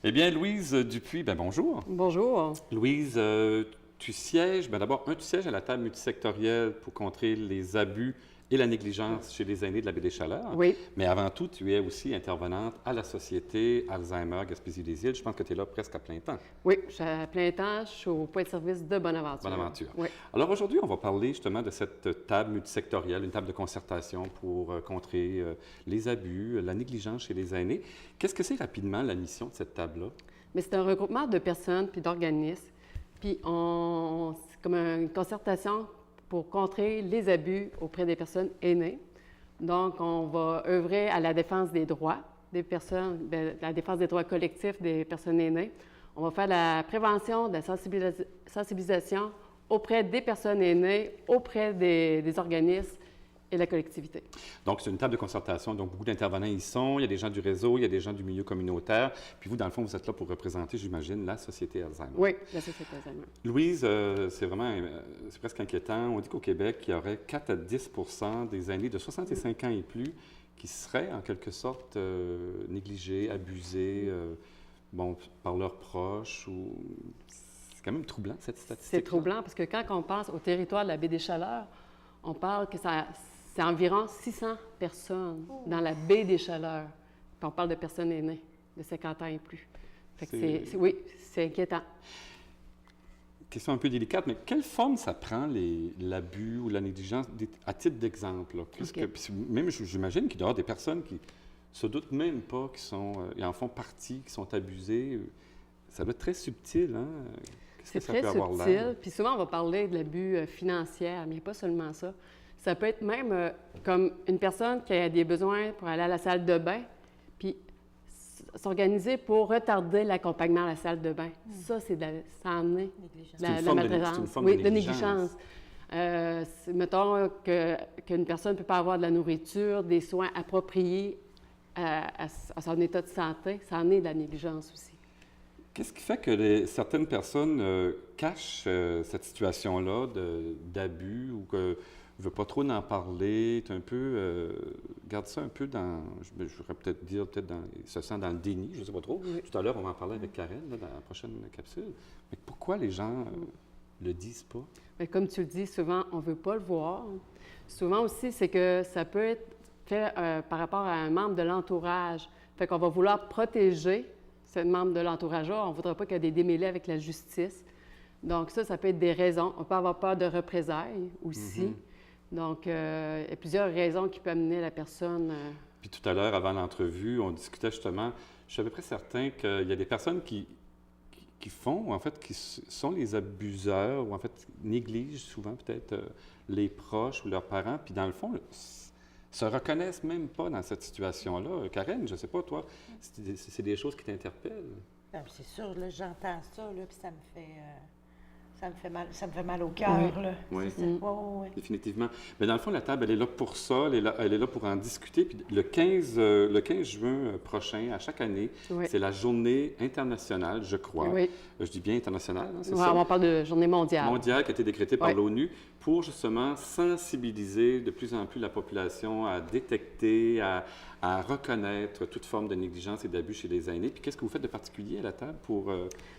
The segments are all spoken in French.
Eh bien, Louise Dupuis, bonjour. Bonjour. Louise, tu sièges, d'abord, tu sièges à la table multisectorielle pour contrer les abus et la négligence chez les aînés de la baie des Chaleurs. Oui, Mais avant tout, tu es aussi intervenante à la Société Alzheimer Gaspésie-des-Îles. Je pense que tu es là presque à plein temps. oui, je suis à plein temps, je suis au point de service de Bonaventure. Bonaventure. Oui. Alors aujourd'hui, on va parler justement de cette table multisectorielle, une table de concertation pour contrer les abus, la négligence chez les aînés. Qu'est-ce que c'est rapidement la mission de cette table-là? Mais c'est un regroupement de personnes puis d'organismes, puis c'est comme une concertation pour contrer les abus auprès des personnes aînées. Donc, on va œuvrer à la défense des droits des personnes, la défense des droits collectifs des personnes aînées. On va faire la prévention, de la sensibilisation auprès des personnes aînées, auprès des organismes et la collectivité. Donc, c'est une table de concertation, donc beaucoup d'intervenants y sont. Il y a des gens du réseau, il y a des gens du milieu communautaire. Puis vous, dans le fond, vous êtes là pour représenter, j'imagine, la Société Alzheimer. Oui, la Société Alzheimer. Louise, c'est vraiment, c'est presque inquiétant. On dit qu'au Québec, il y aurait 4 à 10 des aînés de 65 ans et plus qui seraient, en quelque sorte, négligés, abusés, par leurs proches. C'est quand même troublant, cette statistique. C'est troublant parce que quand on pense au territoire de la baie des Chaleurs, on parle que c'est environ 600 personnes dans la baie des Chaleurs. Puis on parle de personnes aînées, de 50 ans et plus. Fait que oui, c'est inquiétant. Question un peu délicate, mais quelle forme ça prend, l'abus ou la négligence, à titre d'exemple? Okay. Même, j'imagine qu'il doit y avoir des personnes qui se doutent même pas qu'ils en font partie, qui sont abusées. Ça doit être très subtil, hein? C'est très subtil. Puis souvent, on va parler de l'abus financier, mais pas seulement ça. Ça peut être même comme une personne qui a des besoins pour aller à la salle de bain, puis s'organiser pour retarder l'accompagnement à la salle de bain. Ça, ça en est la maltraitance. C'est une forme de négligence. Mettons qu'une personne ne peut pas avoir de la nourriture, des soins appropriés à son état de santé. Ça en est de la négligence aussi. Qu'est-ce qui fait que certaines personnes cachent cette situation-là d'abus ou que ne veulent pas trop en parler? Un peu, garde ça un peu dans, je voudrais peut-être dire, se sent dans le déni, je ne sais pas trop. Oui. Tout à l'heure, on va en parler avec Karen là, dans la prochaine capsule. Mais pourquoi les gens le disent pas? Bien, comme tu le dis, souvent, on ne veut pas le voir. Souvent aussi, c'est que ça peut être fait par rapport à un membre de l'entourage. Fait qu'on va vouloir protéger ce membre de l'entourage-là. On ne voudra pas qu'il y ait des démêlés avec la justice. Donc ça peut être des raisons. On peut avoir peur de représailles aussi. Mm-hmm. Donc, il y a plusieurs raisons qui peuvent amener la personne... Puis tout à l'heure, avant l'entrevue, on discutait justement, je suis à peu près certain qu'il y a des personnes qui font, en fait, qui sont les abuseurs, ou en fait, négligent souvent peut-être les proches ou leurs parents, puis dans le fond, se reconnaissent même pas dans cette situation-là. Karen, je ne sais pas, toi, c'est des choses qui t'interpellent? C'est sûr, là, j'entends ça, là, puis ça me fait mal au cœur, là. Oui, ouais. Définitivement. Mais dans le fond, la table, elle est là pour ça, elle est là pour en discuter. Puis le 15 juin prochain, à chaque année, c'est la journée internationale, je crois. Oui. Je dis bien internationale, hein, c'est ça? ça? On parle de journée mondiale. Mondiale qui a été décrétée par l'ONU pour justement sensibiliser de plus en plus la population à détecter, à reconnaître toute forme de négligence et d'abus chez les aînés. Puis qu'est-ce que vous faites de particulier à la table pour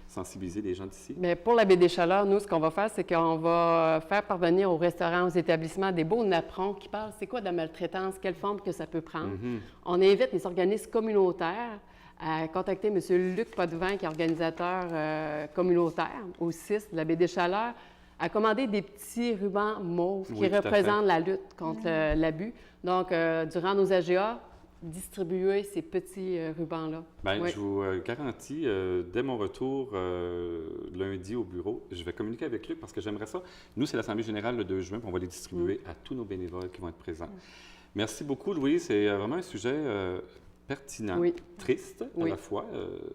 sensibiliser les gens d'ici? Bien, pour la baie des Chaleurs, nous, ce qu'on va faire, c'est qu'on va faire parvenir aux restaurants, aux établissements des beaux napperons qui parlent c'est quoi de la maltraitance, quelle forme que ça peut prendre. Mm-hmm. On invite les organismes communautaires à contacter M. Luc Potvin, qui est organisateur communautaire au CIS de la baie des Chaleurs, à commander des petits rubans mauves qui représentent la lutte contre l'abus. Donc, durant nos AGA, distribuer ces petits rubans-là. Bien, je vous garantis, dès mon retour lundi au bureau, je vais communiquer avec Luc parce que j'aimerais ça. Nous, c'est l'Assemblée générale le 2 juin, puis on va les distribuer à tous nos bénévoles qui vont être présents. Merci beaucoup, Louise. C'est vraiment un sujet pertinent, triste à la fois,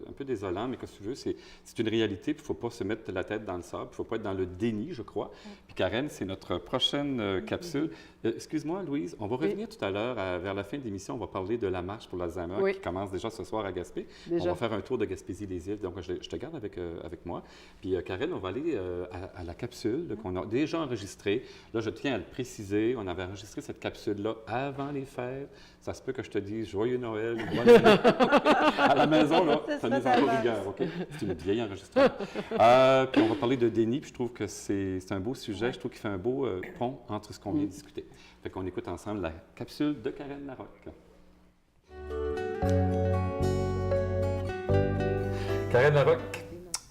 un peu désolant, mais qu'est-ce que tu veux, c'est une réalité, puis il ne faut pas se mettre la tête dans le sable, il ne faut pas être dans le déni, je crois. Puis Karen, c'est notre prochaine capsule. Excuse-moi, Louise, on va revenir tout à l'heure, vers la fin de l'émission, on va parler de la marche pour l'Alzheimer qui commence déjà ce soir à Gaspé. On va faire un tour de Gaspésie-les-Îles, donc je te garde avec moi. Puis Karen, on va aller à la capsule qu'on a déjà enregistrée. Là, je tiens à le préciser, on avait enregistré cette capsule-là avant les fêtes. Ça se peut que je te dise « Joyeux Noël », Voilà. À la maison, là, Ça tenez serait encore tellement rigueur, OK? C'est une vieille enregistrement. Puis on va parler de déni, puis je trouve que c'est un beau sujet. Je trouve qu'il fait un beau pont entre ce qu'on vient de discuter. Fait qu'on écoute ensemble la capsule de Karen Larocque. Karen Larocque,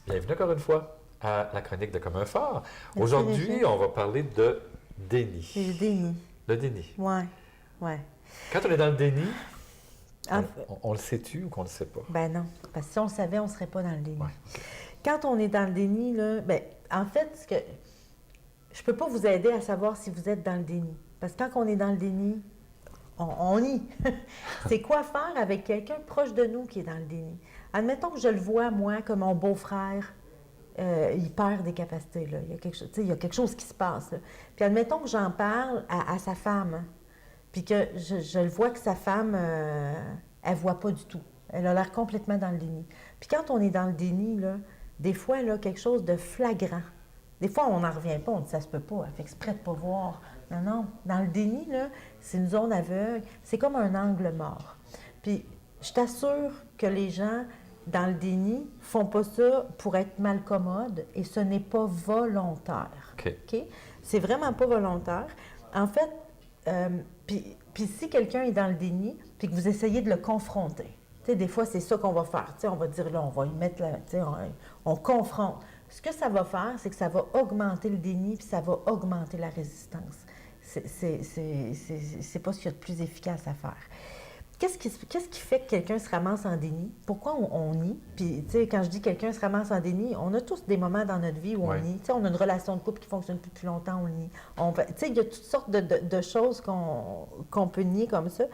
bienvenue encore une fois à la chronique de Comme un phare. Aujourd'hui, Régis. on va parler de déni. C'est le déni. Le déni. Ouais, ouais. Quand on est dans le déni, En- on le sait-tu ou qu'on ne le sait pas? Ben non, parce que si on le savait, on ne serait pas dans le déni. Ouais, OK. Quand on est dans le déni, là, ben, en fait, je ne peux pas vous aider à savoir si vous êtes dans le déni. Parce que quand on est dans le déni, on nie. C'est quoi faire avec quelqu'un proche de nous qui est dans le déni? Admettons que je le vois, moi, comme mon beau-frère, il perd des capacités. Là. Il y a quelque chose, tu sais, il y a quelque chose qui se passe. Là. Puis admettons que j'en parle à sa femme, hein, puis que je le vois que sa femme, elle ne voit pas du tout. Elle a l'air complètement dans le déni. Puis quand on est dans le déni, là, des fois, là, quelque chose de flagrant. Des fois, on n'en revient pas, on dit ça se peut pas, elle fait exprès de ne pas voir. Non, non. Dans le déni, là, c'est une zone aveugle, c'est comme un angle mort. Puis je t'assure que les gens dans le déni font pas ça pour être malcommode et ce n'est pas volontaire. OK. OK? C'est vraiment pas volontaire. En fait, puis si quelqu'un est dans le déni, puis que vous essayez de le confronter, tu sais, des fois, c'est ça qu'on va faire. Tu sais, on va dire, là, on va y mettre, tu sais, on confronte. Ce que ça va faire, c'est que ça va augmenter le déni, puis ça va augmenter la résistance. C'est pas ce qu'il y a de plus efficace à faire. Qu'est-ce qui fait que quelqu'un se ramasse en déni? Pourquoi on nie? Puis, tu sais, quand je dis quelqu'un se ramasse en déni, on a tous des moments dans notre vie où Ouais. on nie. Tu sais, on a une relation de couple qui fonctionne plus longtemps, on nie. Tu sais, il y a toutes sortes de choses qu'on peut nier comme ça.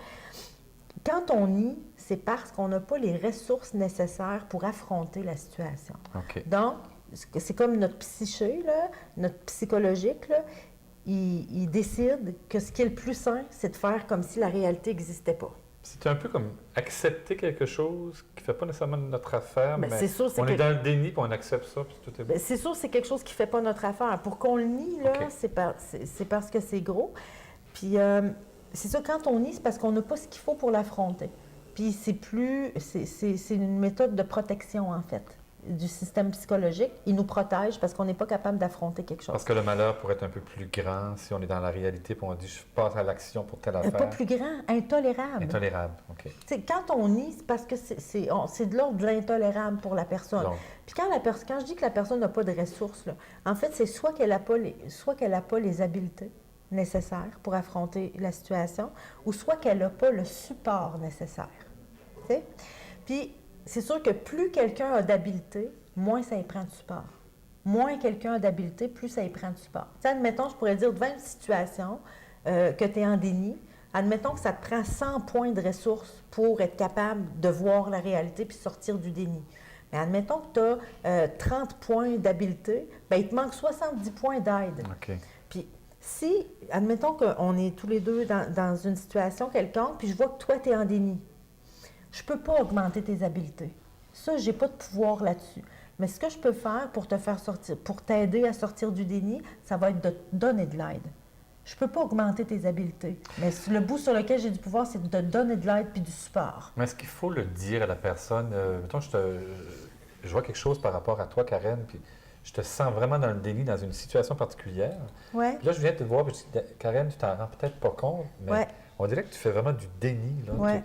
Quand on nie, c'est parce qu'on n'a pas les ressources nécessaires pour affronter la situation. OK. Donc, c'est comme notre psyché, là, notre psychologique, là, il décide que ce qui est le plus sain, c'est de faire comme si la réalité n'existait pas. C'est un peu comme accepter quelque chose qui ne fait pas nécessairement notre affaire, Ben, mais c'est sûr, c'est on est que- dans le déni puis on accepte ça, puis tout est bon. Bien, c'est sûr, c'est quelque chose qui ne fait pas notre affaire. Pour qu'on le nie, là, OK. c'est parce que c'est gros. Puis, c'est ça, quand on nie, c'est parce qu'on n'a pas ce qu'il faut pour l'affronter. Puis, c'est une méthode de protection, en fait, du système psychologique. Il nous protège parce qu'on n'est pas capable d'affronter quelque chose. Parce que le malheur pourrait être un peu plus grand si on est dans la réalité puis on dit je passe à l'action pour telle affaire. Pas plus grand, intolérable. Intolérable, OK. Tu sais, quand on nie, c'est parce que c'est de l'ordre de l'intolérable pour la personne. Donc, Puis quand je dis que la personne n'a pas de ressources, là, en fait, c'est soit qu'elle n'a pas les habiletés nécessaires pour affronter la situation, ou soit qu'elle n'a pas le support nécessaire. Tu sais? Puis, c'est sûr que plus quelqu'un a d'habileté, moins ça y prend de support. Moins quelqu'un a d'habileté, plus ça y prend de support. Tu sais, admettons, je pourrais dire, devant une situation que tu es en déni, admettons que ça te prend 100 points de ressources pour être capable de voir la réalité puis sortir du déni. Mais admettons que tu as 30 points d'habileté, bien, il te manque 70 points d'aide. OK. Puis si, admettons qu'on est tous les deux dans une situation quelconque, puis je vois que toi, tu es en déni, je ne peux pas augmenter tes habiletés. Ça, je n'ai pas de pouvoir là-dessus. Mais ce que je peux faire pour te faire sortir, pour t'aider à sortir du déni, ça va être de te donner de l'aide. Je ne peux pas augmenter tes habiletés. Mais le bout sur lequel j'ai du pouvoir, c'est de te donner de l'aide puis du support. Mais est-ce qu'il faut le dire à la personne? Mettons, je vois quelque chose par rapport à toi, Karen, puis je te sens vraiment dans le déni, dans une situation particulière. Ouais. Puis là, je viens te voir, puis je dis, Karen, tu t'en rends peut-être pas compte, mais Ouais. on dirait que tu fais vraiment du déni. Là, Ouais.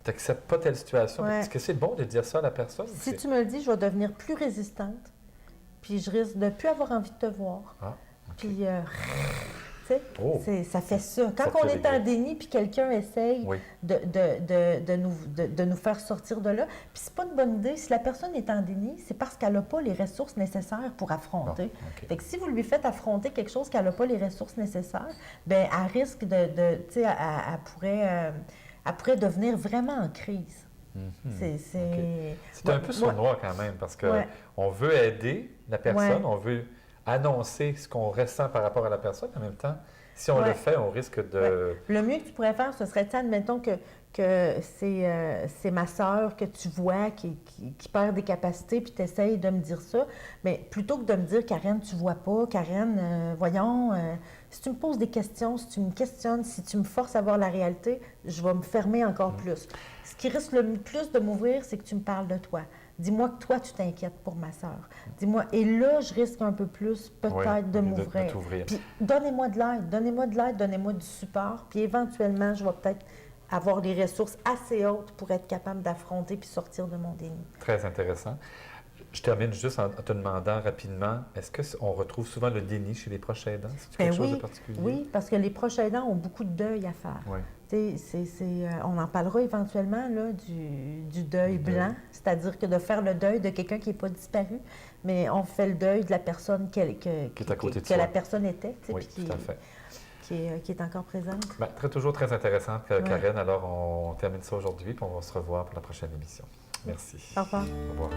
tu n'acceptes pas telle situation. Ouais. Est-ce que c'est bon de dire ça à la personne? Si tu me le dis, je vais devenir plus résistante, puis je risque de ne plus avoir envie de te voir. Ah, OK. Puis, tu sais, Oh. ça fait ça. Quand Sortir on des est en griffes. déni, puis quelqu'un essaye Oui. de nous faire sortir de là, puis c'est pas une bonne idée. Si la personne est en déni, c'est parce qu'elle n'a pas les ressources nécessaires pour affronter. Bon, OK. Fait que si vous lui faites affronter quelque chose qu'elle n'a pas les ressources nécessaires, bien, elle risque tu sais, elle pourrait devenir vraiment en crise. Mhm. C'est C'est un peu sournois quand même, parce qu'on Ouais. veut aider la personne, Ouais. on veut annoncer ce qu'on ressent par rapport à la personne. En même temps, si on Ouais. le fait, on risque de... Le mieux que tu pourrais faire, ce serait, tu sais, admettons que que c'est ma sœur que tu vois qui perd des capacités, puis tu essayes de me dire ça. Mais plutôt que de me dire, Karen, tu vois pas, Karen, voyons, si tu me poses des questions, si tu me questionnes, si tu me forces à voir la réalité, je vais me fermer encore plus. Ce qui risque le plus de m'ouvrir, c'est que tu me parles de toi. Dis-moi que toi, tu t'inquiètes pour ma sœur. Dis-moi, et là, je risque un peu plus peut-être de m'ouvrir. Puis donnez-moi de l'aide, donnez-moi du support, puis éventuellement, je vais peut-être avoir les ressources assez hautes pour être capable d'affronter puis sortir de mon déni. Très intéressant. Je termine juste en te demandant rapidement, est-ce qu'on retrouve souvent le déni chez les proches aidants? C'est quelque chose de particulier? Oui, parce que les proches aidants ont beaucoup de deuil à faire. Oui. On en parlera éventuellement là, du deuil blanc, c'est-à-dire que de faire le deuil de quelqu'un qui n'est pas disparu, mais on fait le deuil de la personne que la personne était. Oui, tout à fait. Qui est encore présente. Bien, toujours très intéressante, Karen. Alors, on termine ça aujourd'hui, puis on va se revoir pour la prochaine émission. Merci. Au revoir. Au revoir.